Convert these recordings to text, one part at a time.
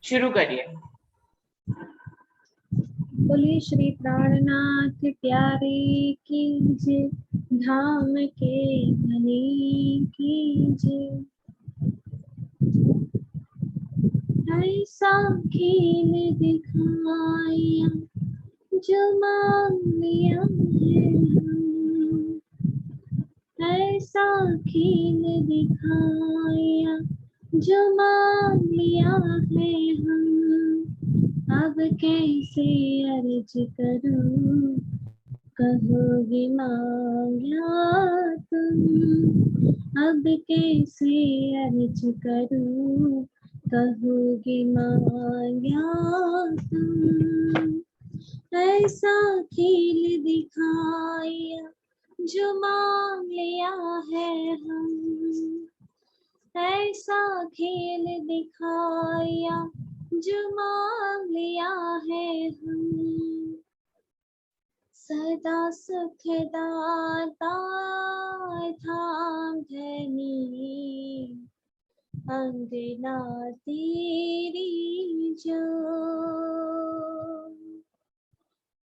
शुरू करिए। बोलिए श्री प्राणनाथ प्यारे की जय, धाम के धनी की जय। ऐसा खेल दिखाया जो मान लिया है हम, ऐसा खेल दिखाया जो मान लिया है हम। अब कैसे अर्ज करूं, कहोगे मांगा तुम। अब कैसे अर्ज करूं, कहोगे मांगा तुम। ऐसा खेल दिखाया जो मांग लिया है हम, ऐसा खेल दिखाया जो मांग लिया है हम। सदा सुखदाता धाम धनी, अंगना तेरी जो।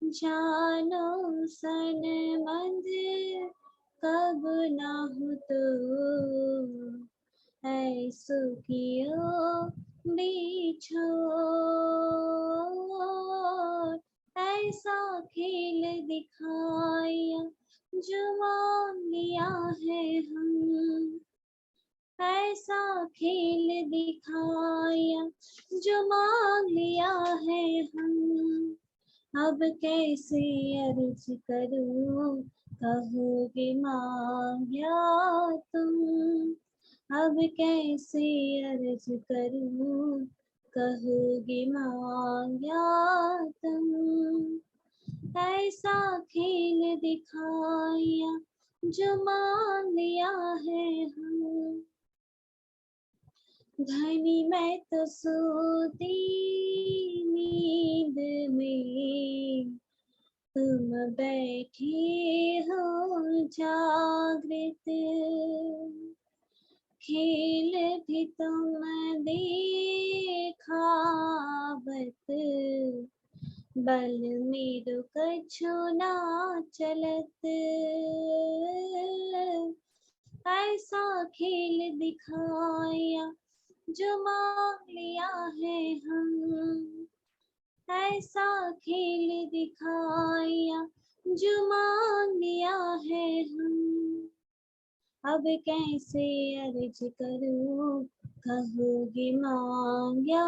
जानो सन मंदिर कब ना हो तो, ऐसो कियो बिछो। ऐसा खेल दिखाया जो मान लिया है हम, ऐसा खेल दिखाया जो मान लिया है हम। अब कैसे अर्ज करूं, कहोगे मांगा तुम। अब कैसे अर्ज करूं, कहोगे मांगा तुम। ऐसा खेल दिखाया जो मान लिया है हम। धनी मैं तो सोती नींद में, तुम बैठे हो जागृत। खेल भी तुम देखावत, बल मेरो कछु ना चलत। ऐसा खेल दिखाया जो मांग लिया है हम, ऐसा खेल दिखाया जो मांग लिया है हम। अब कैसे अर्ज करूं, कहोगे मांगा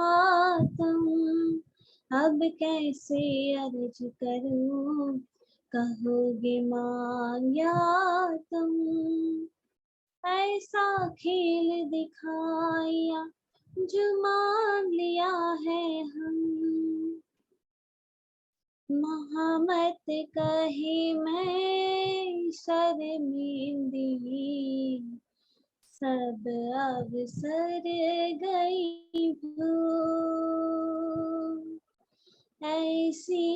तुम। अब कैसे अर्ज करूं, कहोगे मांगा तुम। ऐसा खेल दिखाया जो मान लिया है हम। महामत कहे मैं शर्मिंदी, सब अवसर गई भूल। ऐसी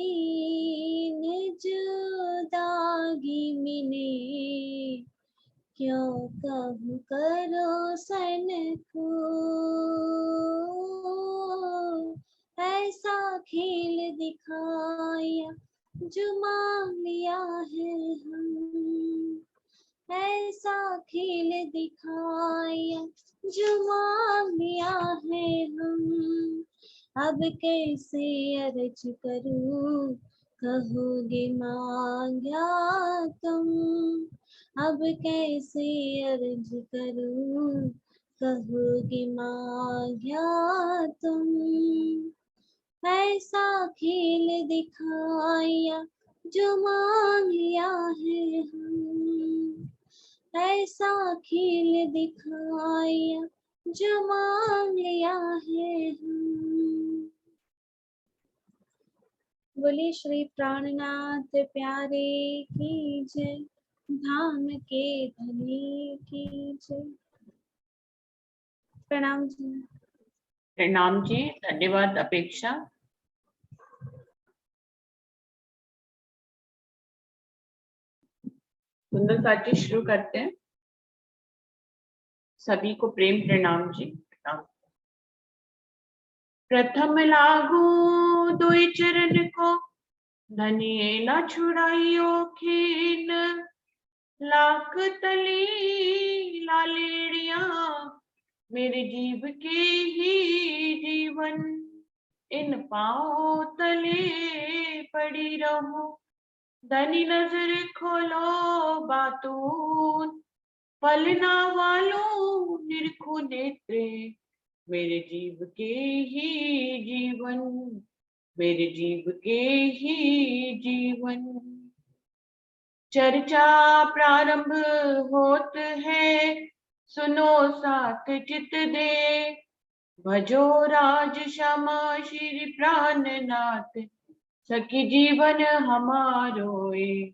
जुदागी मिले, क्यों कहूँ करो सन को। ऐसा खेल दिखाया जो मांग लिया है हम, ऐसा खेल दिखाया जो मांग लिया है हम। अब कैसे अर्ज करूं, कहोगे मांगा तुम। अब कैसे अर्ज करूं, कहोगे मांगा तुम। ऐसा खेल दिखाया जो मांग लिया है हम, ऐसा खेल दिखाया जो मांग लिया है हम। बोले श्री प्राणनाथ प्यारे की जय, धाम के धनी की जय। प्रणाम जी। प्रणाम जी, धन्यवाद अपेक्षा। सुंदरता जी शुरू करते हैं। सभी को प्रेम प्रणाम जी। प्रणाम। प्रथम लागू दुई चरण को, धनिये न छुड़ाइयो खीन। लाख तली लालेड़िया, मेरे जीव के ही जीवन। इन पाँव तले पड़ी रहूं, धनी नजर खोलो बातून। पलना वालों निरखो नेत्रे, मेरे जीव के ही जीवन, मेरे जीव के ही जीवन। चर्चा प्रारंभ होत है, सुनो साथ चित दे। भजो राज श्यामा श्री प्राणनाथ, सखी जीवन हमारोए।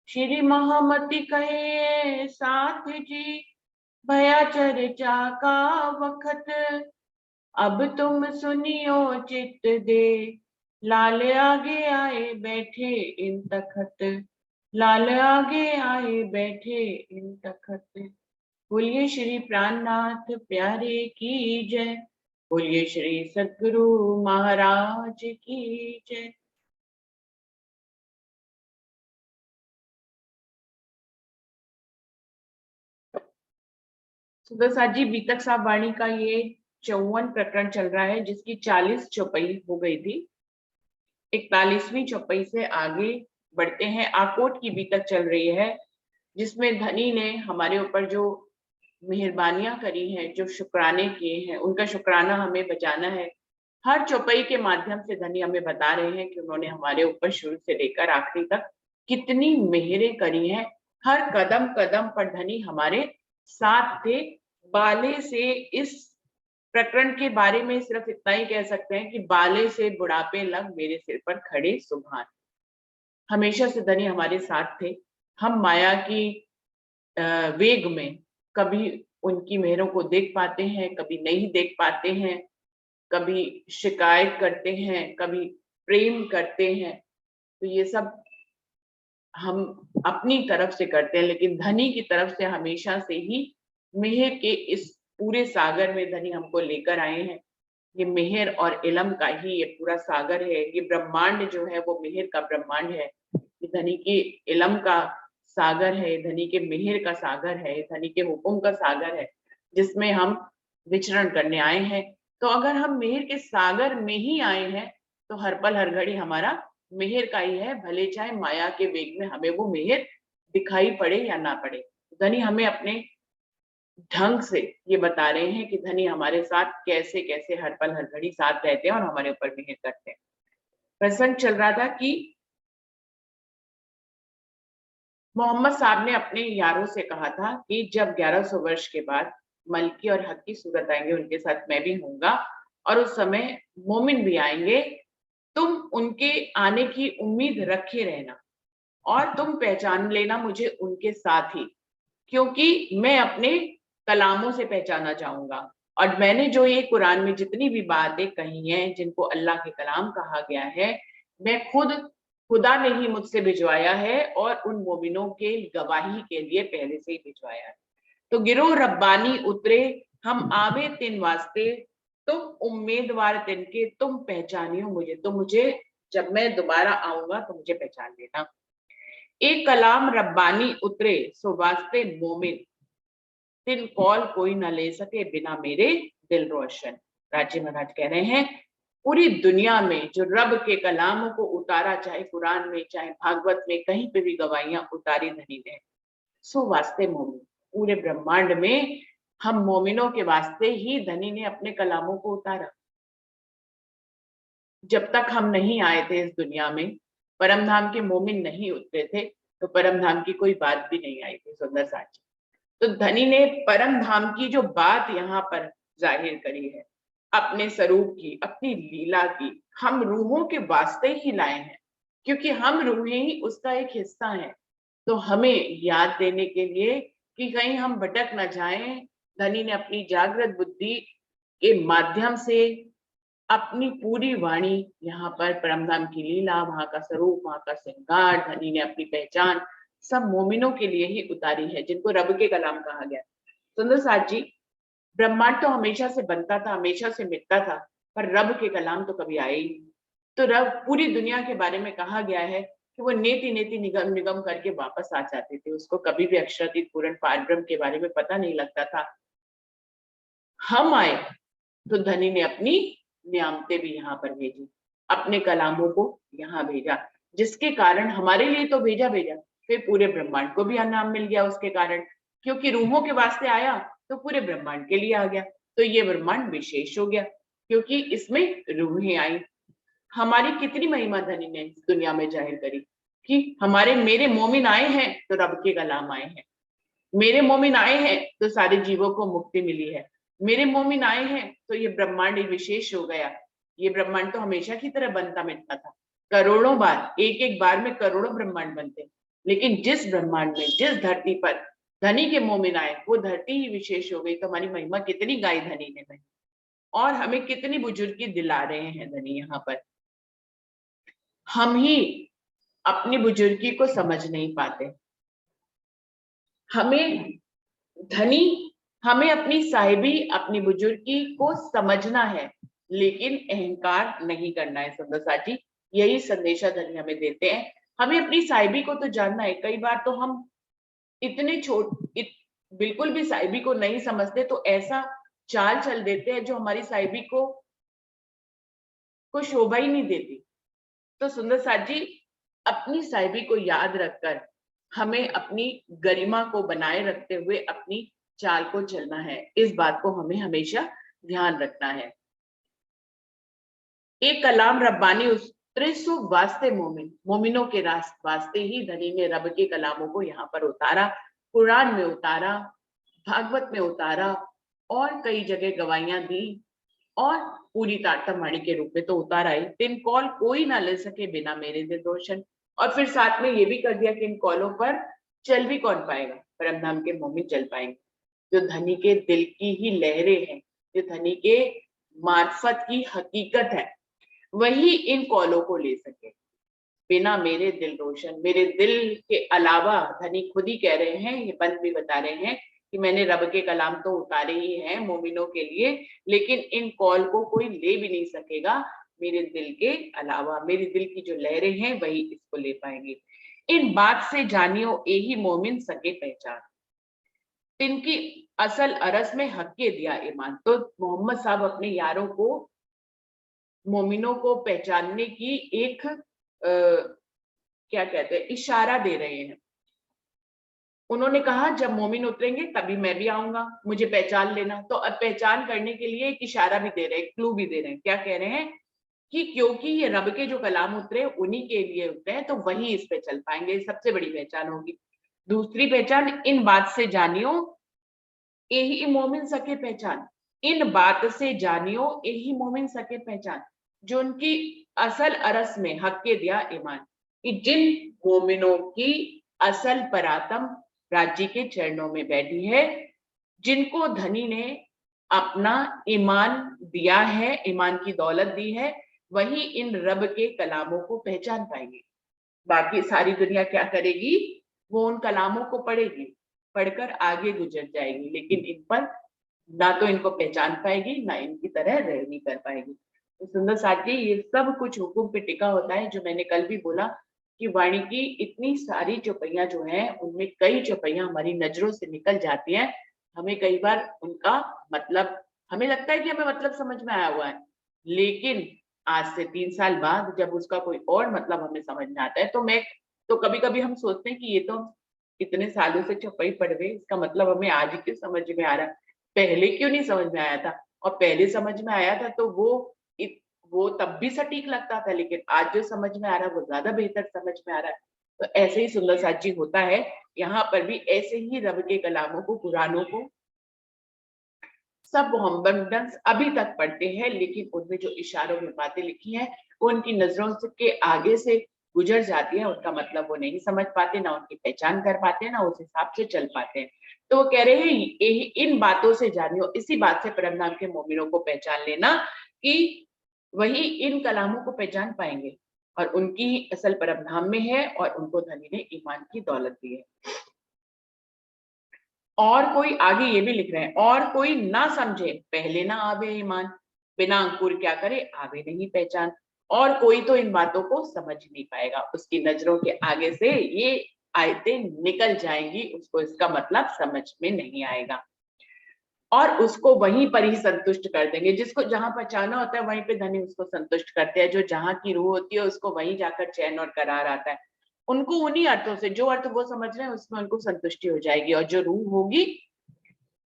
श्री महामति कहे साथ जी, भया चर्चा का वखत। अब तुम सुनियो चित दे, लाल आगे आए बैठे इन तखत। लाल आगे आए बैठे इन तखत। बोलिए श्री प्राणनाथ प्यारे की जय। बोलिए श्री सद्गुरु महाराज की जय। सुदर्शन जी, बीतक साहब वाणी का ये 54 प्रकरण चल रहा है, जिसकी 40 चौपाई हो गई थी। 41वीं चौपाई से आगे बढ़ते हैं। आकोट की बीतक चल रही है, जिसमें धनी ने हमारे ऊपर जो मेहरबानियां करी हैं, जो शुक्राने किए हैं, उनका शुक्राना हमें बचाना है। हर चौपाई के माध्यम से धनी हमें बता रहे हैं कि उन्होंने हमारे ऊपर शुरू से लेकर आखिरी तक कितनी मेहरें करी हैं। हर कदम कदम पर धनी हमारे साथ थे। बाले से, इस प्रकरण के बारे में सिर्फ इतना ही कह सकते हैं कि बाले से बुढ़ापे लग मेरे सिर पर खड़े सुभान। हमेशा से धनी हमारे साथ थे। हम माया की वेग में कभी उनकी मेहरों को देख पाते हैं, कभी नहीं देख पाते हैं, कभी शिकायत करते हैं, कभी प्रेम करते हैं। तो ये सब हम अपनी तरफ से करते हैं, लेकिन धनी की तरफ से हमेशा से ही मेहर के इस पूरे सागर में धनी हमको लेकर आए हैं। ये मेहर और इलम का ही ये पूरा सागर है। ये ब्रह्मांड जो है वो मेहर का ब्रह्मांड है। ये धनी के इलम का सागर है, धनी के मेहर का सागर है, धनी के हुक्म का सागर है, जिसमें हम विचरण करने आए हैं। तो अगर हम मेहर के सागर में ही आए हैं, तो हर पल हर घड़ी हमारा मेहर का ही है, भले चाहे माया के वेग में हमें वो मेहर दिखाई पड़े या ना पड़े। धनी हमें अपने ढंग से ये बता रहे हैं कि धनी हमारे साथ कैसे कैसे हर पल हर घड़ी साथ रहते हैं और हमारे ऊपर मेहर करते हैं। प्रसंग चल रहा था कि मोहम्मद साहब ने अपने यारों से कहा था कि जब 1100 वर्ष के बाद मलकी और हक की सूरत आएंगे, उनके साथ मैं भी होऊंगा, और उस समय मोमिन भी आएंगे। तुम उनके आने की उम्मीद रखे रहना और तुम पहचान लेना मुझे उनके साथ ही, क्योंकि मैं अपने कलामों से पहचाना चाहूंगा। और मैंने जो ये कुरान में जितनी भी बातें कही हैं, जिनको अल्लाह के कलाम कहा गया है, मैं खुदा ने ही मुझसे भिजवाया है और उन मोमिनों के गवाही के लिए पहले से ही भिजवाया है। तो गिरोह रब्बानी उतरे, हम आवे तिन वास्ते, तुम उम्मीदवार तिन के, तुम पहचानियो मुझे। तो मुझे जब मैं दोबारा आऊंगा तो मुझे पहचान लेना। एक कलाम रब्बानी उतरे, सो वास्ते मोमिन, तिन कौल कोई ना ले सके बिना मेरे दिल रोशन। राजी महाराज कह रहे हैं, पूरी दुनिया में जो रब के कलामों को उतारा, चाहे कुरान में चाहे भागवत में, कहीं पे भी गवाहियां उतारी धनी ने, सो वास्ते मोमिन। पूरे ब्रह्मांड में हम मोमिनों के वास्ते ही धनी ने अपने कलामों को उतारा। जब तक हम नहीं आए थे इस दुनिया में, परम धाम के मोमिन नहीं उतरे थे, तो परम धाम की कोई बात भी नहीं आई थी। सुंदर साची, तो धनी ने परम धाम की जो बात यहाँ पर जाहिर करी है, अपने स्वरूप की, अपनी लीला की, हम रूहों के वास्ते ही लाए हैं, क्योंकि हम रूहें ही उसका एक हिस्सा हैं। तो हमें याद देने के लिए कि कहीं हम भटक न जाएं, धनी ने अपनी जागृत बुद्धि के माध्यम से अपनी पूरी वाणी यहाँ पर परमधाम की लीला, वहां का स्वरूप, वहां का श्रृंगार, धनी ने अपनी पहचान सब मोमिनों के लिए ही उतारी है, जिनको रब के कलाम कहा गया। सुंदर साथ जी, ब्रह्मांड तो हमेशा से बनता था, हमेशा से मिटता था, पर रब के कलाम तो कभी आए ही नहीं। तो रब पूरी दुनिया के बारे में कहा गया है कि वो नेति नेति निगम निगम करके वापस आ जाते थे, उसको कभी भी अक्षरातीत पूर्ण पारब्रह्म के बारे में पता नहीं लगता था। हम आए तो धनी ने अपनी नियामतें भी यहाँ पर भेजी, अपने कलामों को यहाँ भेजा, जिसके कारण हमारे लिए तो भेजा भेजा, फिर पूरे ब्रह्मांड को भी इनाम मिल गया उसके कारण, क्योंकि रूहों के वास्ते आया तो पूरे ब्रह्मांड के लिए आ गया। तो ये ब्रह्मांड विशेष हो गया क्योंकि इसमें रूहें आई। हमारी कितनी महिमा धनी ने इस दुनिया में जाहिर करी कि हमारे मेरे मोमिन आए हैं तो रब के कलाम आए हैं, मेरे मोमिन आए हैं तो सारे जीवों को मुक्ति मिली है, मेरे मोमिन आए हैं तो ये ब्रह्मांड विशेष हो गया। ये ब्रह्मांड तो हमेशा की तरह बनता मिटता था, करोड़ों बार, एक एक बार में करोड़ों ब्रह्मांड बनते, लेकिन जिस ब्रह्मांड में, जिस धरती पर धनी के मोमिन आए वो धरती ही विशेष हो गई। तो हमारी महिमा कितनी गाई धनी ने बनी, और हमें कितनी बुजुर्गी दिला रहे हैं धनी यहाँ पर। हम ही अपनी बुजुर्गी को समझ नहीं पाते। हमें धनी, हमें अपनी साहिबी, अपनी बुजुर्गी को समझना है, लेकिन अहंकार नहीं करना है। सुंदर साथ जी यही संदेशा धनी हमें देते हैं। हमें अपनी साहिबी को तो जानना है। कई बार तो हम इतने बिल्कुल भी साहिबी को नहीं समझते तो ऐसा चाल चल देते हैं जो हमारी साहिबी को शोभा ही नहीं देती। तो सुंदर साथ जी अपनी साहिबी को याद रखकर हमें अपनी गरिमा को बनाए रखते हुए अपनी चाल को चलना है। इस बात को हमें हमेशा ध्यान रखना है। एक कलाम रब्बानी उतरे सो वास्ते मोमिन, मोमिनों के वास्ते ही धनी ने रब के कलामों को यहाँ पर उतारा, कुरान में उतारा, भागवत में उतारा और कई जगह गवाहियां दी, और पूरी तारतम्य के रूप में तो उतारा ही। तिन कॉल कोई ना ले सके बिना मेरे दिल रोशन, और फिर साथ में ये भी कर दिया कि इन कॉलों पर चल भी कौन पाएगा, परम धाम के मोमिन चल पाएंगे। जो धनी के दिल की ही लहरें हैं, जो धनी के मार्फत की हकीकत है, वही इन कॉलों को ले सके। बिना मेरे दिल रोशन, मेरे दिल के अलावा धनी खुद ही कह रहे हैं, ये पंत भी बता रहे हैं कि मैंने रब के कलाम तो उतारे ही हैं मोमिनों के लिए, लेकिन इन कॉल को कोई ले भी नहीं सकेगा मेरे दिल के अलावा। मेरे दिल की जो लहरें हैं वही इसको ले पाएंगे। इन बात से जानियो यही मोमिन सके पहचान, इनकी असल अरस में हक के दिया ईमान। तो मोहम्मद साहब अपने यारों को, मोमिनों को पहचानने की एक क्या कहते हैं, इशारा दे रहे हैं। उन्होंने कहा जब मोमिन उतरेंगे तभी मैं भी आऊंगा, मुझे पहचान लेना। तो अब पहचान करने के लिए एक इशारा भी दे रहे हैं, क्लू भी दे रहे हैं। क्या कह रहे हैं कि क्योंकि ये रब के जो कलाम उतरे उन्हीं के लिए उतरे हैं, तो वही इस पे चल पाएंगे, सबसे बड़ी पहचान होगी। दूसरी पहचान, इन बात से जानियो यही मोमिन सके पहचान, इन बात से जानियो यही मोमिन सके पहचान, जो उनकी असल अरस में हक के दिया ईमान, कि जिन मोमिनों की असल परातम राज्य के चरणों में बैठी है, जिनको धनी ने अपना ईमान दिया है, ईमान की दौलत दी है, वही इन रब के कलामों को पहचान पाएंगे। बाकी सारी दुनिया क्या करेगी, वो उन कलामों को पढ़ेगी, पढ़कर आगे गुजर जाएगी, लेकिन इन पर ना तो इनको पहचान पाएगी, ना इनकी तरह रहनी कर पाएगी। तो सुंदर साथ जी ये सब कुछ हुकुम पे टिका होता है। जो मैंने कल भी बोला कि वाणी की इतनी सारी चौपाइयां जो हैं, उनमें कई चौपाइयां हमारी नजरों से निकल जाती हैं। हमें कई बार उनका मतलब, हमें लगता है कि हमें मतलब समझ में आया हुआ है, लेकिन आज से 3 साल बाद जब उसका कोई और मतलब हमें समझ में आता है, तो कभी कभी हम सोचते हैं कि ये तो इतने सालों से चौपाई पढ़ गए, इसका मतलब हमें आज क्यों समझ में आ रहा है, पहले क्यों नहीं समझ में आया था। और पहले समझ में आया था तो वो तब भी सटीक लगता था, लेकिन आज जो समझ में आ रहा है वो ज्यादा बेहतर समझ में आ रहा है। तो ऐसे ही सुंदर साथ जी होता है यहाँ पर भी, ऐसे ही रब के कलामों को, कुरानों को सब मोहम्मदन अभी तक पढ़ते हैं, लेकिन उनमें जो इशारों में बातें लिखी हैं वो उनकी नजरों के आगे से गुजर जाती है, उनका मतलब वो नहीं समझ पाते, ना उनकी पहचान कर पाते हैं, ना उस हिसाब से चल पाते हैं। तो वो कह रहे हैं इन बातों से जानियो, इसी बात से परम नाम के मोमिनों को पहचान लेना कि वही इन कलामों को पहचान पाएंगे, और उनकी ही असल परम धाम में है, और उनको धनी ने ईमान की दौलत दी है। और कोई आगे ये भी लिख रहे हैं, और कोई ना समझे पहले ना आवे ईमान, बिना अंकुर क्या करे, आवे नहीं पहचान। और कोई तो इन बातों को समझ नहीं पाएगा, उसकी नजरों के आगे से ये आयतें निकल जाएंगी, उसको इसका मतलब समझ में नहीं आएगा और उसको वहीं पर ही संतुष्ट कर देंगे। जिसको जहां पहुंचाना होता है वहीं पे धनी उसको संतुष्ट करते हैं, जो जहां की रूह होती है उसको वहीं जाकर चैन और करार आता है। उनको उन्हीं अर्थों से, जो अर्थ वो समझ रहे हैं उसमें उनको संतुष्टि हो जाएगी, और जो रूह होगी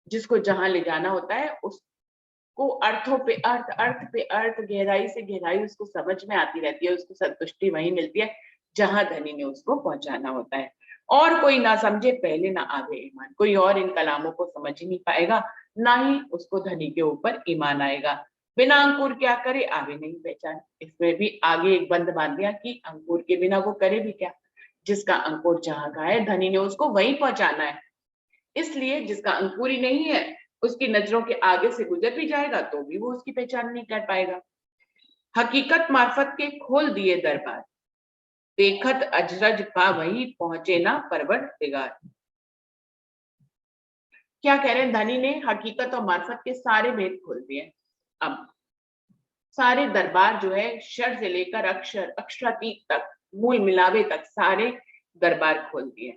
जिसको जहां ले जाना होता है उसको अर्थों पे अर्थ, अर्थ पे अर्थ, गहराई से गहराई उसको समझ में आती रहती है, उसको संतुष्टि वहीं मिलती है जहां धनी ने उसको पहुंचाना होता है। और कोई ना समझे पहले ना आवे ईमान, कोई और इन कलामों को समझ ही नहीं पाएगा, ना ही उसको धनी के ऊपर ईमान आएगा। बिना अंकुर क्या करे, आवे नहीं पहचान। इसमें भी आगे एक बंद बांध दिया कि अंकुर के बिना वो करे भी क्या, जिसका अंकुर जहां का है धनी ने उसको वहीं पहुंचाना है। इसलिए जिसका अंकुर ही नहीं है उसकी नजरों के आगे से गुजर भी जाएगा तो भी वो उसकी पहचान नहीं कर पाएगा। हकीकत मार्फत के खोल दिए दरबार, देखत अजरज पा वही पहुंचे ना परवरदिगार। क्या कह रहे हैं, धनी ने हकीकत और मार्फत के सारे भेद खोल दिए। अब सारे दरबार जो है, शर से लेकर अक्षर, अक्षरातीत तक, मूल मिलावे तक सारे दरबार खोल दिए।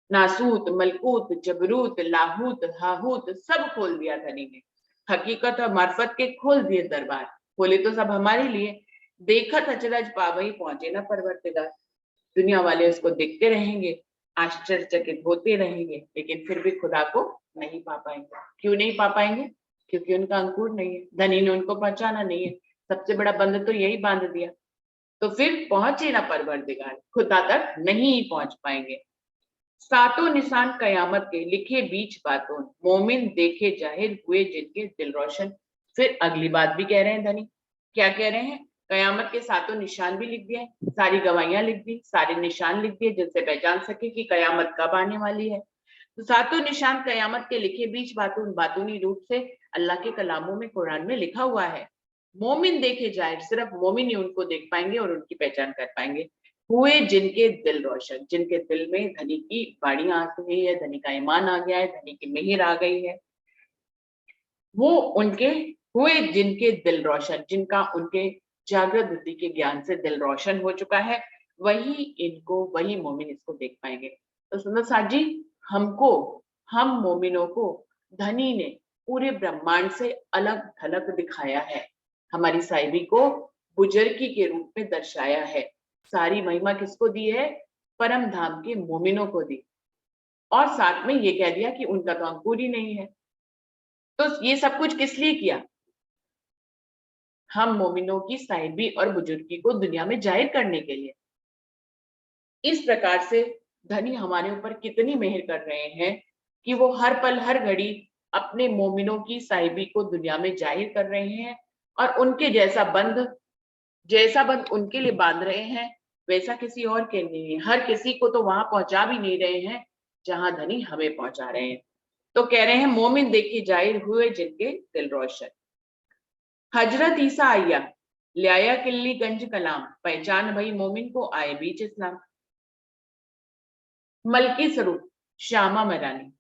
नासूत, मलकूत, जबरूत, लाहूत, हाहूत सब खोल दिया धनी ने। हकीकत और मार्फत के खोल दिए दरबार, खोले तो सब हमारे लिए। देखत अचरज पावई पहुंचे ना परवरदिगार। दुनिया वाले उसको देखते रहेंगे, आश्चर्यचकित होते रहेंगे, लेकिन फिर भी खुदा को नहीं पा पाएंगे। क्यों नहीं पा पाएंगे? क्योंकि उनका अंकुर नहीं है, धनी ने उनको पहचाना नहीं है। सबसे बड़ा बंध तो यही बांध दिया, तो फिर पहुंचे ना परवरदिगार, खुदा तक नहीं पहुंच पाएंगे। सातों निशान कयामत के लिखे बीच बातों, मोमिन देखे जाहिर हुए जिनके दिल रोशन। फिर अगली बात भी कह रहे हैं धनी, क्या कह रहे हैं, कयामत के सातों निशान भी लिख दिए, सारी गवाहियां लिख दी, सारे निशान लिख दिए जिनसे पहचान सके कि कयामत कब आने वाली है। तो सातों निशान कयामत के लिखे बीच बातों, बातूनी रूप से अल्लाह के कलामों में, कुरान में लिखा हुआ है। मोमिन देखे जाहिर, सिर्फ मोमिन ही उनको देख पाएंगे और उनकी पहचान कर पाएंगे। हुए जिनके दिल रोशन, जिनके दिल में धनी की बाड़ियां आ गई है, धनी का ईमान आ गया है, धनी की मेहर आ गई है, वो उनके हुए जिनके दिल रोशन, जिनका उनके जागृत बुद्धि के ज्ञान से दिल रोशन हो चुका है, वही इनको, वही मोमिन इसको देख पाएंगे। तो सुंदर साथ जी, हमको, हम मोमिनों को धनी ने पूरे ब्रह्मांड से अलग थलग दिखाया है, हमारी साहिबी को बुजुर्गी के रूप में दर्शाया है। सारी महिमा किसको दी है? परम धाम के मोमिनों को दी, और साथ में ये कह दिया कि उनका तो अंकुर ही नहीं है। तो ये सब कुछ किस लिए किया? हम मोमिनों की साहिबी और बुजुर्गी को दुनिया में जाहिर करने के लिए। इस प्रकार से धनी हमारे ऊपर कितनी मेहर कर रहे हैं कि वो हर पल हर घड़ी अपने मोमिनों की साहिबी को दुनिया में जाहिर कर रहे हैं, और उनके जैसा बंद उनके लिए बांध रहे हैं, वैसा किसी और के नहीं है। हर किसी को तो वहां पहुंचा भी नहीं रहे हैं जहां धनी हमें पहुंचा रहे हैं। तो कह रहे हैं मोमिन देखी जाहिर हुए जिनके दिल रोशन। हजरत ईसा आया, ले आया किल्ली गंज कलाम, पहचान भई मोमिन को आए बीच इस्लाम। मलकी स्वरूप श्यामा मरानी,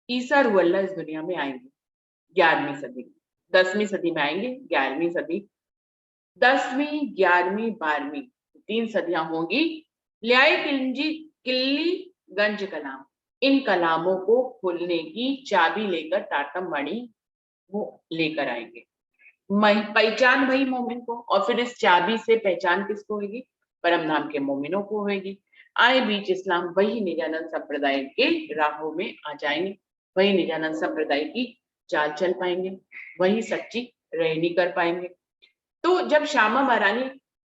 ईसा रुअल्लाह इस दुनिया में आएंगे 11वीं सदी में, 10वीं सदी में आएंगे, 11वीं सदी, 10वीं, 11वीं, 12वीं, 3 सदियां होंगी। ले आए किल्ली गंज कलाम, इन कलामों को खोलने की चाबी लेकर टाटम मणि वो लेकर आएंगे। पहचान वही मोमिन को, और फिर इस चाबी से पहचान किसको होगी? परम धाम के मोमिनों को होगी। आए बीच इस्लाम, वही निजानंद संप्रदाय के राहों में आ जाएंगे, वही निजानंद संप्रदाय की चाल चल पाएंगे, वही सच्ची रहनी कर पाएंगे। तो जब श्यामा महारानी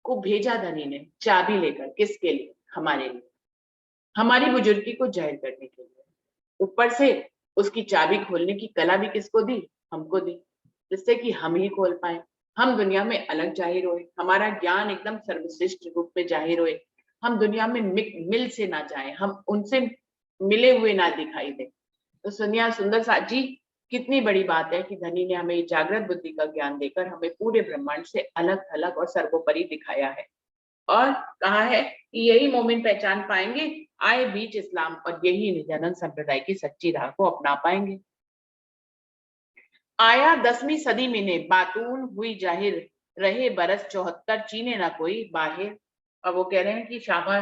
को भेजा धनी ने चाबी लेकर, किसके लिए? हमारे लिए, हमारी बुजुर्गी को जाहिर करने के लिए। ऊपर से उसकी चाबी खोलने की कला भी किसको दी? हमको दी, जिससे कि हम ही खोल पाए, हम दुनिया में अलग जाहिर होए, हमारा ज्ञान एकदम सर्वश्रेष्ठ रूप में जाहिर होए, हम दुनिया में मिल से ना जाए, हम उनसे मिले हुए ना दिखाई दे। तो सुनिया सुंदर साथ जी, कितनी बड़ी बात है कि धनी ने हमें जागृत बुद्धि का ज्ञान देकर हमें पूरे ब्रह्मांड से अलग थलग और सर्वोपरि दिखाया है, और कहा है कि यही मोमिन पहचान पाएंगे आए बीच इस्लाम, और यही निजानंद संप्रदाय की सच्ची राह को अपना पाएंगे। आया 10वीं सदी में ने बातून हुई जाहिर, रहे बरस 74 चीने ना कोई बाहिर। अब वो कह रहे हैं कि श्यामा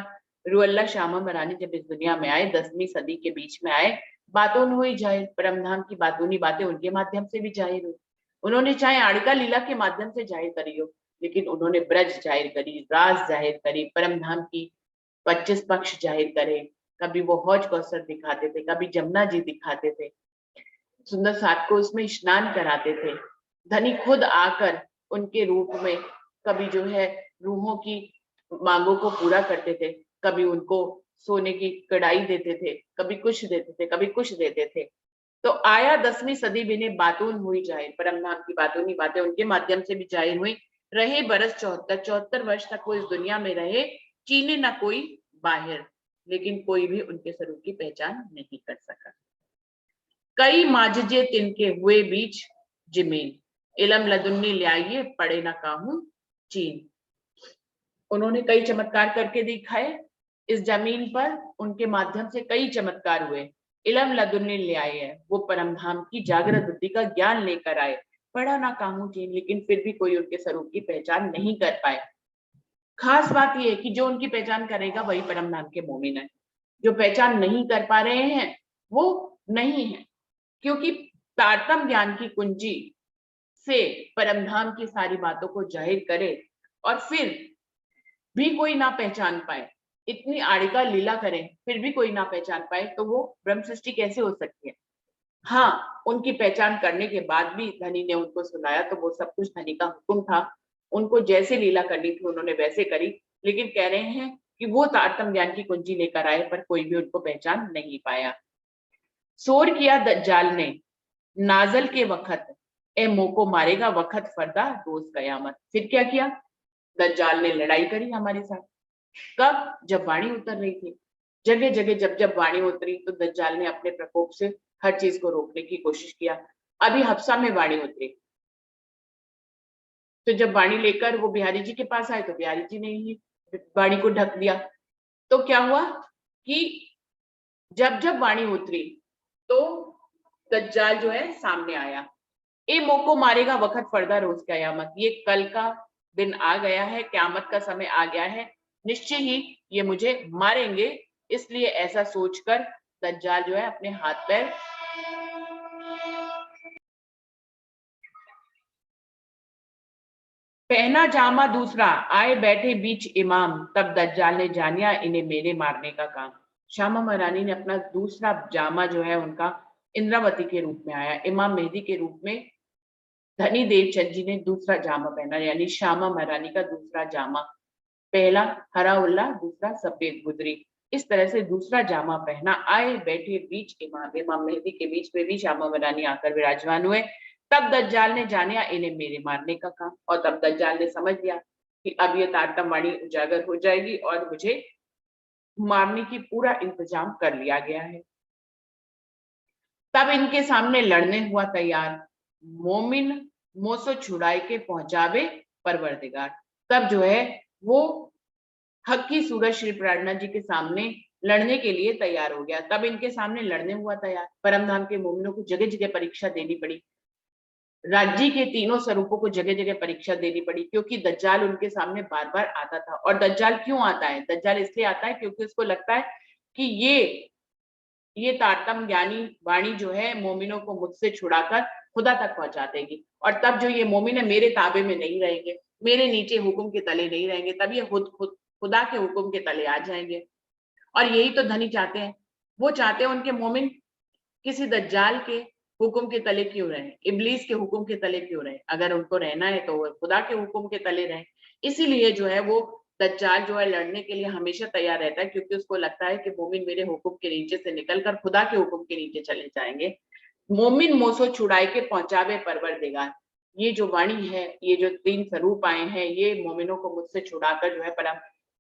रुअल्लाह श्यामा मरानी जब इस दुनिया में आए, 10वीं सदी के बीच में आए, बातून हुई जाहिर, परमधाम की बातूनी बातें उनके माध्यम से भी जाहिर हुई। उन्होंने चाहे आड़का लीला के माध्यम से जाहिर करी हो, लेकिन उन्होंने ब्रज जाहिर करी, राज जाहिर करी, परमधाम की 25 पक्ष जाहिर करे। कभी वो हौज कौसर दिखाते थे, कभी जमुना जी दिखाते थे, सुंदर साथ को उसमें स्नान कराते थे। धनी खुद आकर उनके रूप में कभी जो है रूहों की मांगों को पूरा करते थे, कभी उनको सोने की कड़ाई देते थे, कभी कुछ देते थे, कभी कुछ देते थे। तो आया 10वीं सदी भी ने बातून हुई जाहिर, परमधाम की बातूनी बातें उनके माध्यम से भी जाहिर हुई। रहे बरस 74 वर्ष तक वो इस दुनिया में रहे, चीने ना कोई बाहिर, लेकिन कोई भी उनके स्वरूप की पहचान नहीं कर सका। कई माजजे तिनके हुए बीच जमीन, इलम लदुन्नी ल्याइए पड़े ना काहू चीन। उन्होंने कई चमत्कार करके दिखाए इस जमीन पर, उनके माध्यम से कई चमत्कार हुए। इलम लदुन्नी ले आए है, वो परमधाम की जागृत बुद्धि का ज्ञान लेकर आए, पढ़ा ना काहू चीन, लेकिन फिर भी कोई उनके स्वरूप की पहचान नहीं कर पाए। खास बात यह है कि जो उनकी पहचान करेगा वही परमधाम के मोमिन है। जो पहचान नहीं कर पा रहे हैं वो नहीं है, क्योंकि तारतम ज्ञान की कुंजी से परमधाम की सारी बातों को जाहिर करे और फिर भी कोई ना पहचान पाए, इतनी आड़िका लीला करें फिर भी कोई ना पहचान पाए, तो वो ब्रह्म सृष्टि कैसे हो सकती है। हाँ, उनकी पहचान करने के बाद भी धनी ने उनको सुनाया तो वो सब कुछ धनी का हुक्म था, उनको जैसे लीला करनी थी उन्होंने वैसे करी। लेकिन कह रहे हैं कि वो तारतम ज्ञान की कुंजी लेकर आए पर कोई भी उनको पहचान नहीं पाया। शोर किया दज्जाल ने नाजल के वक्त, ए मोको मारेगा वक्त फरदा रोज कयामत। फिर क्या किया, दज्जाल ने लड़ाई करी हमारे साथ। कब, जब वाणी उतर रही थी। जगह जगह जब जब वाणी उतरी तो दज्जाल ने अपने प्रकोप से हर चीज को रोकने की कोशिश किया। अभी हफ्सा में वाणी उतरी, तो जब वाणी लेकर वो बिहारी जी के पास आए तो बिहारी जी ने ही वाणी को ढक दिया। तो क्या हुआ कि जब जब वाणी उतरी तो दज्जाल जो है सामने आया। ए मोको मारेगा वक्त फरदा रोज कयामत, ये कल का दिन आ गया है, क्यामत का समय आ गया है, निश्चय ही ये मुझे मारेंगे। इसलिए ऐसा सोचकर दज्जाल जो है अपने हाथ पैर पहना जामा दूसरा, आए बैठे बीच इमाम, तब दज्जाल ने जानिया इन्हें मेरे मारने का काम। श्यामा महारानी ने अपना दूसरा जामा जो है उनका इंद्रावती के रूप में आया, इमाम मेहदी के रूप में धनी देवचंद जी ने दूसरा जामा पहना, यानी श्यामा महारानी का दूसरा जामा। पहला हरा उल्ला, दूसरा सफेद गुदरी, इस तरह से दूसरा जामा पहना। आए बैठे बीच इमाम, इमाम मेहदी के बीच में भी श्यामा महारानी आकर विराजमान हुए। तब दज्जाल ने जानिया इन्हें मेरे मारने का काम, और तब दज्जाल ने समझ लिया कि अब ये तारतम वाणी उजागर हो जाएगी और मुझे मारने की पूरा इंतजाम कर लिया गया है। तब इनके सामने लड़ने हुआ तैयार, मोमिन मोसो छुड़ाए के पहुंचावे परवरदिगार। तब जो है वो हक की सूरज श्री प्रार्थना जी के सामने लड़ने के लिए तैयार हो गया। तब इनके सामने लड़ने हुआ तैयार। परमधाम के मोमिनों को जगह जगह परीक्षा देनी पड़ी, राज्य के तीनों स्वरूपों को जगह जगह परीक्षा देनी पड़ी, क्योंकि दज्जाल उनके सामने बार बार आता था। और दज्जाल क्यों आता है, दज्जाल इसलिए आता है क्योंकि उसको लगता है कि ये तारतम ज्ञानी वाणी जो है मोमिनों को मुझसे छुड़ाकर खुदा तक पहुंचा देगी, और तब जो ये मोमिन है मेरे ताबे में नहीं रहेंगे, मेरे नीचे हुक्म के तले नहीं रहेंगे, तब ये खुदा के हुक्म के तले आ जाएंगे। और यही तो धनी चाहते हैं, वो चाहते हैं उनके मोमिन किसी दज्जाल के हुक्म के तले क्यों रहे, इब्लीस के हुक्म के तले क्यों रहे। अगर उनको रहना है तो वो खुदा के हुक्म के तले रहे। इसीलिए जो है वो दज्जाल जो है लड़ने के लिए हमेशा तैयार रहता है, क्योंकि उसको लगता है कि मोमिन मेरे हुक्म के नीचे से निकलकर खुदा के हुक्म के नीचे चले जाएंगे। मोमिन मोसो छुड़ाए के पहुंचावे परवरदिगार, ये जो वाणी है, ये जो तीन स्वरूप आए हैं, ये मोमिनों को मुझसे छुड़ाकर जो है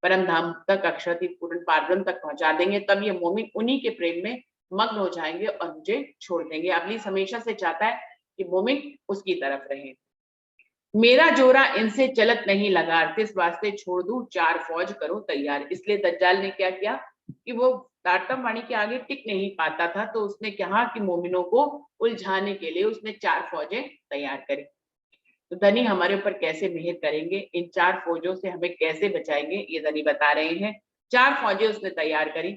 परम धाम तक, अक्षरातीत पूर्ण पारब्रह्म तक पहुंचा देंगे। तब ये मोमिन उन्हीं के प्रेम में मग्न हो जाएंगे और मुझे छोड़ देंगे। इब्लीस हमेशा से चाहता है कि मोमिन उसकी तरफ रहे। मेरा जोरा इनसे चलत नहीं लगा, इस वास्ते छोड़ दूं चार फौज करो तैयार। इसलिए दज्जाल ने क्या किया, कि वो तारतम वाणी के आगे टिक नहीं पाता था, तो उसने कहा कि मोमिनों को उलझाने के लिए उसने 4 फौजें तैयार करी। तो धनी हमारे ऊपर कैसे मेहर करेंगे, इन 4 फौजों से हमें कैसे बचाएंगे, ये धनी बता रहे हैं। 4 फौजें उसने तैयार करी,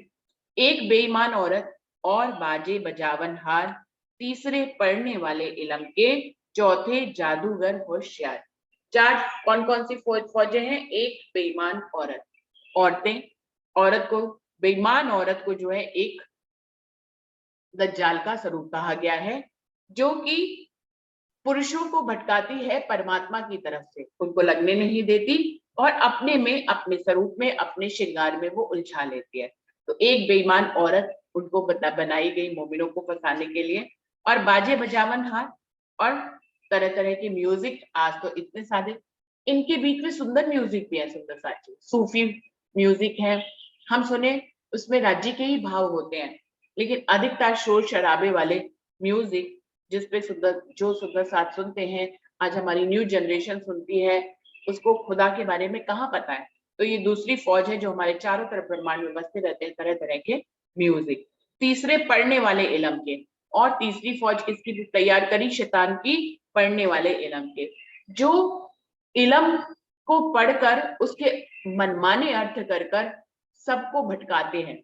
एक बेईमान औरत और बाजे बजावन हार, तीसरे पढ़ने वाले इलम के, चौथे जादूगर होशियार। 4 कौन कौन सी फौजें हैं? एक बेईमान औरत, औरतें, औरत को, बेईमान औरत को जो है एक दज्जाल का स्वरूप कहा गया है, जो कि पुरुषों को भटकाती है परमात्मा की तरफ से, उनको लगने नहीं देती और अपने में, अपने स्वरूप में, अपने श्रृंगार में वो उलझा लेती है। तो एक बेईमान औरत उनको बनाई गई मोमिनों को फंसाने के लिए, और बाजे बजावन हार और तरह तरह के म्यूजिक। आज तो इतने सारे, इनके बीच में सुंदर म्यूजिक भी है, सुंदर साची सूफी म्यूजिक है, हम सुने उसमें राज्य के ही भाव होते हैं, लेकिन अधिकतर शोर शराबे वाले म्यूजिक जिसपे सुंदर, जो सुंदर साथ सुनते हैं, आज हमारी न्यू जनरेशन सुनती है, उसको खुदा के बारे में कहाँ पता है। तो ये दूसरी फौज है जो हमारे चारों तरफ ब्रह्मांड में बसते रहते हैं तरह तरह के म्यूजिक। तीसरे पढ़ने वाले इलम के, और तीसरी फौज किसकी तैयार करी? शैतान की पढ़ने वाले इलम के, जो इलम को पढ़कर उसके मनमाने अर्थ कर कर सबको भटकाते हैं।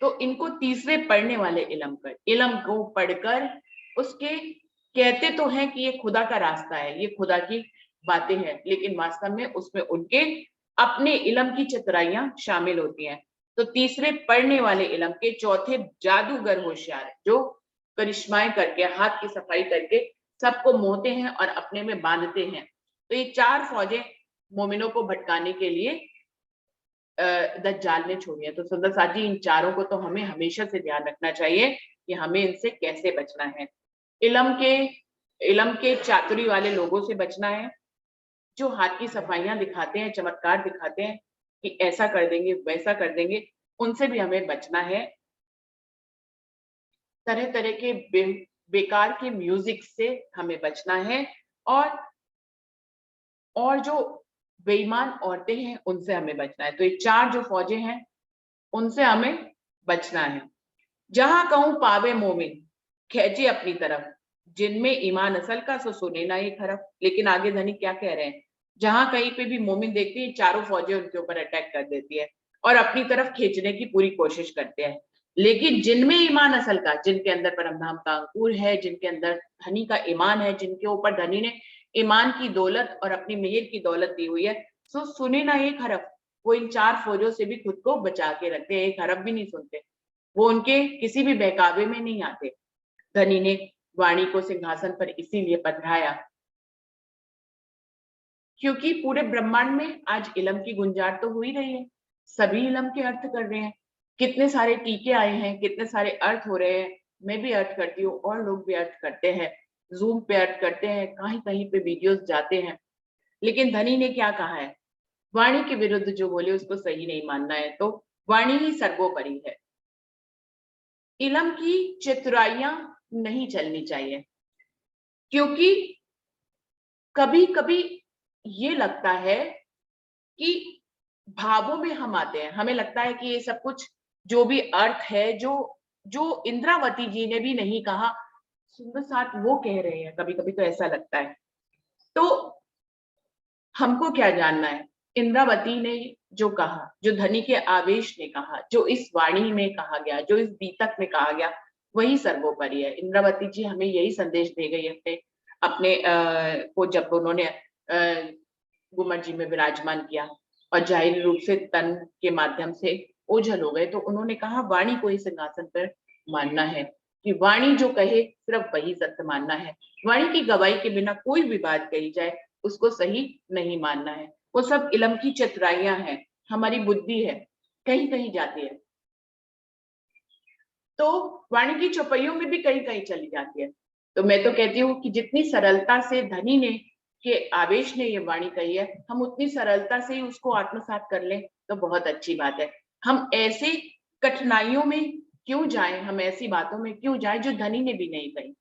तो इनको तीसरे पढ़ने वाले इलम कर, इलम को पढ़कर उसके, कहते तो हैं कि ये खुदा का रास्ता है, ये खुदा की बातें हैं, लेकिन वास्तव में उसमें उनके अपने इलम की चतुराइयां शामिल होती हैं। तो तीसरे पढ़ने वाले इलम के, चौथे जादूगर होशियार, जो करिश्माएं करके, हाथ की सफाई करके सबको मोहते हैं और अपने में बांधते हैं। तो ये 4 फौजें मोमिनों को भटकाने के लिए दज्जाल ने छोड़ी है। तो सुंदर साथ जी, इन चारों को तो हमें हमेशा से ध्यान रखना चाहिए कि हमें इनसे कैसे बचना है। इलम के चातुरी वाले लोगों से बचना है, जो हाथ की सफाइयां दिखाते हैं, चमत्कार दिखाते हैं कि ऐसा कर देंगे वैसा कर देंगे, उनसे भी हमें बचना है। तरह तरह के बेकार के म्यूजिक से हमें बचना है, और जो बेईमान औरतें हैं उनसे हमें बचना है। तो ये 4 जो फौजें हैं उनसे हमें बचना है। जहां कहूं पावे मोमिन, खींचे अपनी तरफ, जिनमें ईमान असल का, सो सुने ना ये खरफ। लेकिन आगे धनी क्या कह रहे हैं? जहां कहीं पे भी मोमिन देखती है, चारों फौजें उनके ऊपर अटैक कर देती है और अपनी तरफ खींचने की पूरी कोशिश करते हैं। लेकिन जिनमें ईमान असल का, जिनके अंदर परमधाम का अंकुर है, जिनके अंदर धनी का ईमान है, जिनके ऊपर धनी ने ईमान की दौलत और अपनी मेहर की दौलत दी हुई है, सो सुने ना एक हरफ, वो इन 4 फौजों से भी खुद को बचा के रखते हैं, एक हरफ भी नहीं सुनते, वो उनके किसी भी बहकावे में नहीं आते। धनी ने वाणी को सिंहासन पर इसीलिए पधराया क्योंकि पूरे ब्रह्मांड में आज इलम की गुंजार तो हो ही रही है, सभी इलम के अर्थ कर रहे हैं, कितने सारे टीके आए हैं, कितने सारे अर्थ हो रहे हैं, मैं भी अर्थ करती हूँ और लोग भी अर्थ करते हैं, जूम पे अर्थ करते हैं, कहीं कहीं पे वीडियोस जाते हैं। लेकिन धनी ने क्या कहा है? वाणी के विरुद्ध जो बोले उसको सही नहीं मानना है, तो वाणी ही सर्वोपरि है। इलम की चतुराइयां नहीं चलनी चाहिए, क्योंकि कभी कभी ये लगता है कि भावों में हम आते हैं, हमें लगता है कि ये सब कुछ जो भी अर्थ है, जो जो इंद्रावती जी ने भी नहीं कहा, सुंदर साथ वो कह रहे हैं, कभी कभी तो ऐसा लगता है। तो हमको क्या जानना है? इंद्रावती ने जो कहा, जो धनी के आवेश ने कहा, जो इस वाणी में कहा गया, जो इस बीतक में कहा गया, वही सर्वोपरि है। इंद्रावती जी हमें यही संदेश दे गई अपने अपने को, जब उन्होंने गुमर जी में विराजमान किया और जाहिर रूप से तन के माध्यम से ओझल हो गए, तो उन्होंने कहा वाणी को ही सिंहासन पर मानना है, कि वाणी जो कहे सिर्फ वही सत्य मानना है, वाणी की गवाही के बिना कोई भी बात कही जाए उसको सही नहीं मानना है। वो सब इलम की चतुराइयां हैं, हमारी बुद्धि है, कहीं कहीं जाती है, तो वाणी की चौपाइयों में भी कहीं कहीं चली जाती है। तो मैं तो कहती हूँ कि जितनी सरलता से धनी ने के आवेश ने ये वाणी कही है, हम उतनी सरलता से ही उसको आत्मसात कर लें तो बहुत अच्छी बात है। हम ऐसे कठिनाइयों में क्यों जाएं, हम ऐसी बातों में क्यों जाएं जो धनी ने भी नहीं कही।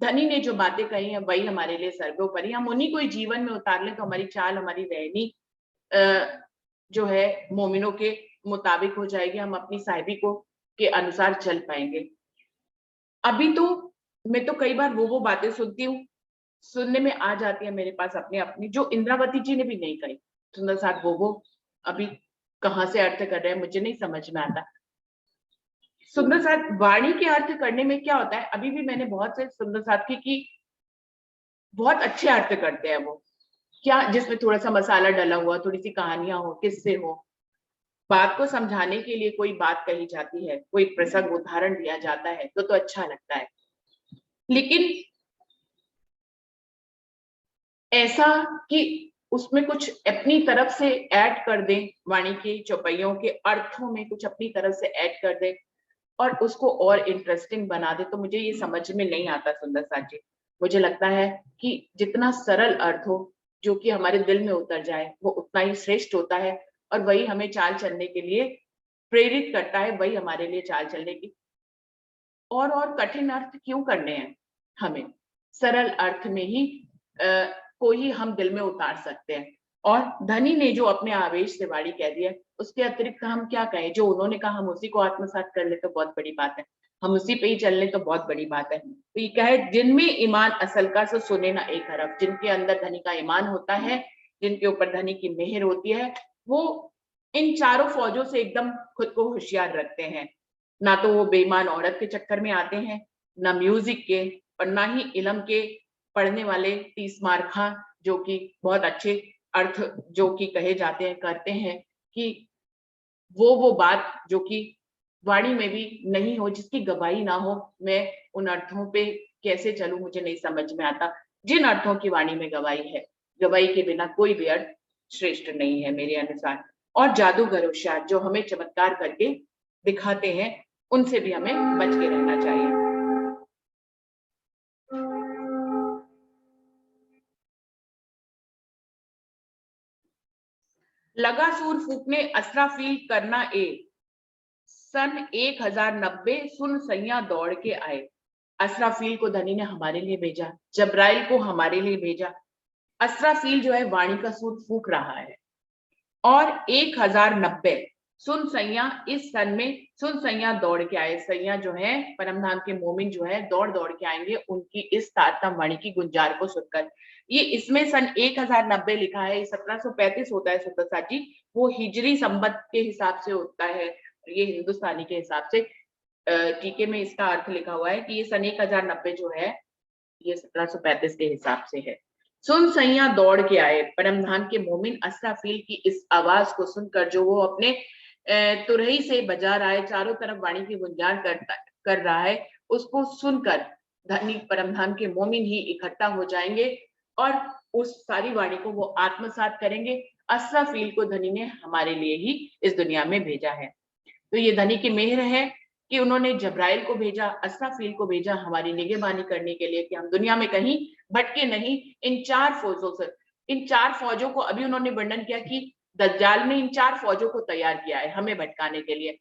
धनी ने जो बातें कही हैं वही हमारे लिए सर्वोपरि, हम उन्हीं को ही जीवन में उतार लें तो हमारी चाल, हमारी रहनी जो है मोमिनों के मुताबिक हो जाएगी, हम अपनी साहिबी को के अनुसार चल पाएंगे। अभी तो मैं तो कई बार वो बातें सुनती हूँ, सुनने में आ जाती है मेरे पास अपने अपनी, जो इंद्रावती जी ने भी नहीं कही। सुंदर साथ वो अभी कहाँ से अर्थ कर रहे हैं मुझे नहीं समझ में आता। सुंदर साथ वाणी के अर्थ करने में क्या होता है, अभी भी मैंने बहुत से सुंदर साथी की बहुत अच्छे अर्थ करते हैं वो, क्या जिसमें थोड़ा सा मसाला डला हुआ, थोड़ी सी कहानियां हो, किस्से हो, बात को समझाने के लिए कोई बात कही जाती है, कोई प्रसंग उदाहरण दिया जाता है तो अच्छा लगता है। लेकिन ऐसा कि उसमें कुछ अपनी तरफ से ऐड कर दें, वाणी के चौपाइयों के अर्थों में कुछ अपनी तरफ से ऐड कर दें और उसको और इंटरेस्टिंग बना दे, तो मुझे ये समझ में नहीं आता सुंदर साथ जी। मुझे लगता है कि जितना सरल अर्थ हो, जो कि हमारे दिल में उतर जाए, वो उतना ही श्रेष्ठ होता है और वही हमें चाल चलने के लिए प्रेरित करता है, वही हमारे लिए चाल चलने की। और कठिन अर्थ क्यों करने हैं हमें, सरल अर्थ में ही को ही हम दिल में उतार सकते हैं। और धनी ने जो अपने आवेश से वाणी कह दिया, उसके अतिरिक्त हम क्या कहें, जो उन्होंने कहा हम उसी को आत्मसात कर ले तो बहुत बड़ी बात है, हम उसी पे ही चल ले तो बहुत बड़ी बात है। तो ये कहे जिनमें ईमान असल का सो सुने ना एक हरफ, जिनके अंदर धनी का ईमान होता है, जिनके ऊपर धनी की मेहर होती है, वो इन चारों फौजों से एकदम खुद को होशियार रखते हैं। ना तो वो बेईमान औरत के चक्कर में आते हैं, ना म्यूजिक के, और ना ही इल्म के पढ़ने वाले 30 मार खां जो कि बहुत अच्छे अर्थ जो कि कहे जाते हैं करते हैं, कि वो बात जो कि वाणी में भी नहीं हो, जिसकी गवाही ना हो, मैं उन अर्थों पे कैसे चलूं मुझे नहीं समझ में आता। जिन अर्थों की वाणी में गवाही है, गवाही के बिना कोई भी अर्थ श्रेष्ठ नहीं है मेरे अनुसार। और जादूगर होशियार जो हमें चमत्कार करके दिखाते हैं, उनसे भी हमें बच के रहना चाहिए। लगा सूर फूकने असराफील करना ए, सन 1090 सुन सैया दौड़ के आए। असराफील को धनी ने हमारे लिए भेजा, जब्राइल को हमारे लिए भेजा। असराफील जो है वाणी का सूर फूक रहा है, और 1090 सुन सैया इस सन में, सुन सैया दौड़ के आए। सैया जो है परमधाम के मोमिन जो है दौड़ दौड़ के आएंगे उनकी इस तारतम वाणी की गुंजार को सुनकर। ये इसमें सन 1090 लिखा है, 1735 होता है सुप्रसाद जी, वो हिजरी संबत के हिसाब से होता है, ये हिंदुस्तानी के हिसाब से। टीके में इसका अर्थ लिखा हुआ है कि ये सन 1090 जो है ये 1735 के हिसाब से है। सुन सैया दौड़ के आए, परमधाम के मोमिन असराफील की इस आवाज को सुनकर, जो वो अपने तुरही से बजा रहा है, चारों तरफ वाणी की गुंजार कर रहा है, उसको सुनकर धनी परमधाम के मोमिन ही इकट्ठा हो जाएंगे और उस सारी वाणी को वो आत्मसात करेंगे। असराफील को धनी ने हमारे लिए ही इस दुनिया में भेजा है। तो ये धनी की मेहर है कि उन्होंने जब्राइल को भेजा, असराफील को भेजा हमारी निगहबानी करने के लिए, कि हम दुनिया में कहीं भटके नहीं। इन चार फौजों से, इन चार फौजों को अभी उन्होंने वर्णन किया कि दज्जाल ने इन चार फौजों को तैयार किया है हमें भटकाने के लिए।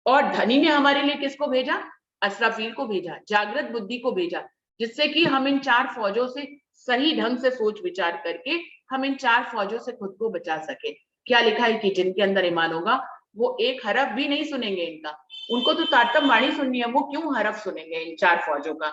और धनी ने हमारे लिए किसको भेजा, असराफील को भेजा, जागृत बुद्धि को भेजा, जिससे कि हम इन चार फौजों से सही ढंग से सोच विचार करके हम इन चार फौजों से खुद को बचा सके। क्या लिखा है कि जिनके अंदर ईमान होगा वो एक हरफ भी नहीं सुनेंगे इनका, उनको तो तारतम वाणी सुननी है, वो क्यों हरफ सुनेंगे इन चार फौजों का।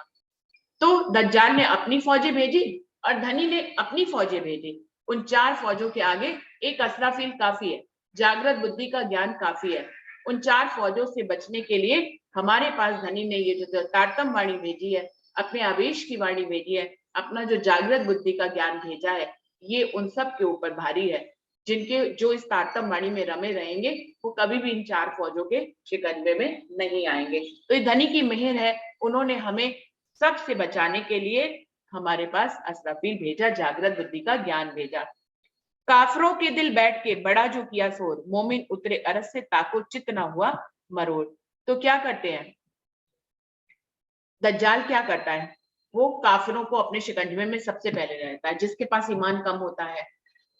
तो दज्जाल ने अपनी फौजें भेजी और धनी ने अपनी फौजें भेजी। उन चार फौजों के आगे एक असराफील काफी है, जागृत बुद्धि का ज्ञान काफी है। उन चार फौजों से बचने के लिए हमारे पास धनी ने ये जो तारतम वाणी भेजी है, अपने आवेश की वाणी भेजी है, अपना जो जागृत बुद्धि का ज्ञान भेजा है, ये उन सब के ऊपर भारी है। जिनके जो इस तारतम वाणी में रमे रहेंगे वो कभी भी इन चार फौजों के शिकंजे में नहीं आएंगे। तो ये धनी की मेहर है, उन्होंने हमें सबसे बचाने के लिए हमारे पास असराफील भेजा, जागृत बुद्धि का ज्ञान भेजा। काफरों के दिल बैठ के बड़ा जो किया शोर, मोमिन उतरे अरस से ताको चित ना हुआ मरोड़। तो क्या करते हैं दज्जाल, क्या करता है, वो काफिरों को अपने शिकंजे में सबसे पहले रहता है। जिसके पास ईमान कम होता है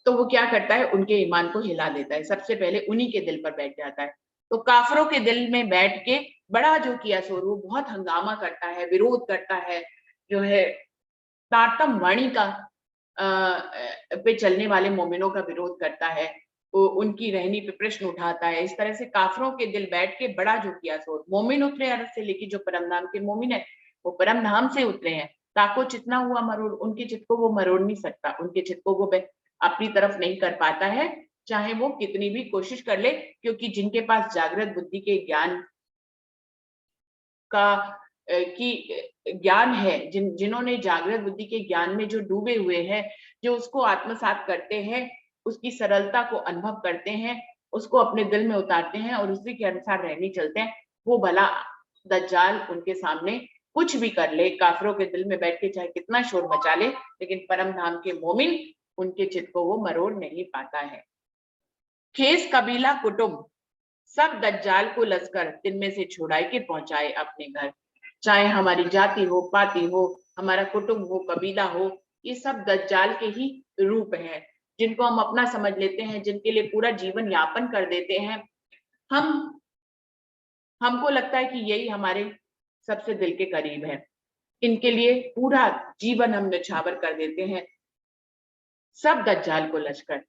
तो वो क्या करता है, उनके ईमान को हिला देता है, सबसे पहले उन्हीं के दिल पर बैठ जाता है। तो काफिरों के दिल में बैठ के बड़ा जो किया शोर, वो बहुत हंगामा करता है, विरोध करता है, जो है तारतम वाणी का पे चलने वाले मोमिनों का विरोध करता है। उनकी रहनी पे प्रश्न उठाता है। इस तरह से काफरों के दिल बैठ के बड़ा जो किया शोर, मोमिन उतरे अर्श से, लेकिन जो परम धाम के मोमिन है वो परम धाम से उतरे हैं। ताको चितना हुआ मरोड़, उनके चित्त को वो मरोड़ नहीं सकता, उनके चित्त को वो अपनी तरफ नहीं कर पाता है, चाहे वो कितनी भी कोशिश कर ले, क्योंकि जिनके पास जागृत बुद्धि के ज्ञान का की ज्ञान है, जिन्होंने जागृत बुद्धि के ज्ञान में जो डूबे हुए हैं, जो उसको आत्मसात करते हैं, उसकी सरलता को अनुभव करते हैं, उसको अपने दिल में उतारते हैं और उसी के अनुसार रहने चलते हैं, वो भला दज्जाल उनके सामने कुछ भी कर ले, काफिरों के दिल में बैठ के चाहे कितना शोर मचा ले, लेकिन परम धाम के मोमिन उनके चित्त को वो मरोड़ नहीं पाता है। खेस कबीला कुटुंब सब दज्जाल को लश्कर दिन में से छुड़ाई के पहुंचाए अपने घर। चाहे हमारी जाति हो, पाति हो, हमारा कुटुंब हो, कबीला हो, ये सब दज्जाल के ही रूप हैं, जिनको हम अपना समझ लेते हैं, जिनके लिए पूरा जीवन यापन कर देते हैं। हमको लगता है कि यही हमारे सबसे दिल के करीब है, इनके लिए पूरा जीवन हम न्यौछावर कर देते हैं। सब दज्जाल को लश्कर,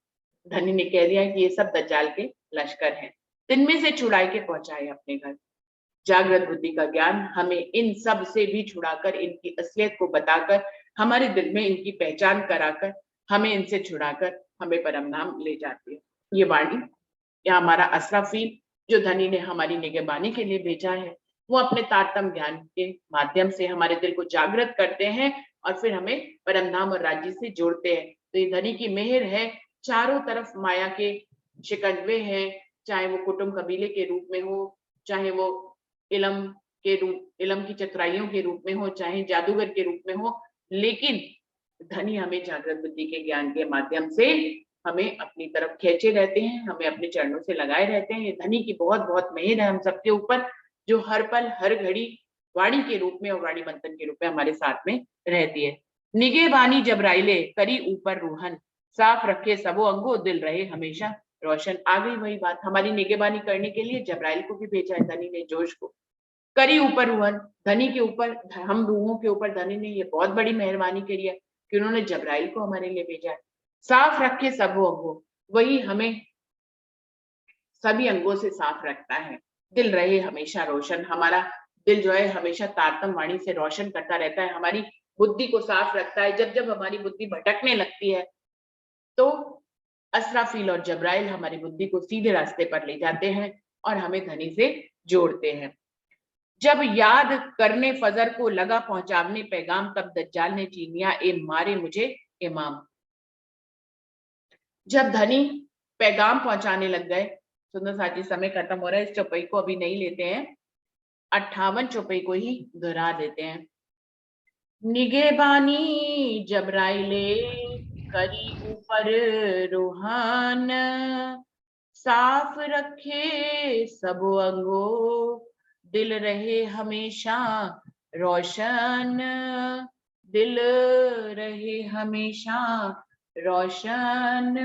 धनी ने कह दिया कि ये सब दज्जाल के लश्कर हैं, दिन में से छुड़ाई के पहुंचाए अपने घर। जागृत बुद्धि का ज्ञान हमें इन सब से भी छुड़ाकर, इनकी असलियत को बताकर, हमारे दिल में इनकी पहचान कराकर, हमें इनसे छुड़ाकर हमें परम नाम ले जाती है। ये वाणी या हमारा असराफील जो धनी ने हमारी निगहबानी के लिए भेजा है, वो अपने तारतम ज्ञान के माध्यम से हमारे दिल को जागृत करते हैं और फिर हमें परम नाम और राज्य से जोड़ते हैं। तो ये धनी की मेहर है, चारों तरफ माया के शिकंजवे हैं, चाहे वो कुटुंब कबीले के रूप में हो, चाहे वो इलम इलम की चतुराइयों के रूप में हो, चाहे जादूगर के रूप में हो, लेकिन धनी हमें जागृत बुद्धि के ज्ञान के माध्यम से हमें अपनी तरफ खींचे रहते हैं, हमें अपने चरणों से लगाए रहते हैं। ये धनी की बहुत बहुत मेहर है हम सबके ऊपर, जो हर पल हर घड़ी वाणी के रूप में और वाणी मंथन के रूप में हमारे साथ में रहती है। निगहबानी जबराइले करी ऊपर रूहन, साफ रखे सबो अंगो दिल रहे हमेशा रोशन। आ गई वही बात, हमारी निगहबानी करने के लिए जबराइल को भी भेजा है धनी ने, जोश को। करी ऊपर रूहन, धनी के ऊपर, हम रूहों के ऊपर धनी ने ये बहुत बड़ी मेहरबानी करी है कि उन्होंने जबराइल को हमारे लिए भेजा है। साफ रखे सबो अंगो, वही हमें सभी अंगों से साफ रखता है। दिल रहे हमेशा रोशन, हमारा दिल जो है हमेशा तारतम वाणी से रोशन करता रहता है, हमारी बुद्धि को साफ रखता है। जब जब हमारी बुद्धि भटकने लगती है तो असराफील और जबराइल हमारी बुद्धि को सीधे रास्ते पर ले जाते हैं और हमें धनी से जोड़ते हैं। जब याद करने फजर को लगा पहुंचावने पैगाम, तब दज्जाल ने चीनिया ए मारे मुझे इमाम। जब धनी पैगाम पहुंचाने लग गए, सुंदर साथी समय खत्म हो रहा है, इस चौपाई को अभी नहीं लेते हैं, 58 चौपाई को ही दोहरा देते हैं। निगहबानी जबराइले करी ऊपर रूहान, साफ रखे सब अंगो दिल रहे हमेशा रोशन, दिल रहे हमेशा रोशन।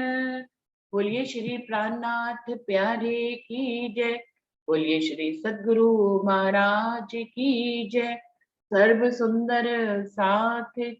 बोलिए श्री प्राणनाथ प्यारे की जय, बोलिए श्री सद्गुरु महाराज की जय, सर्व सुंदर साथ की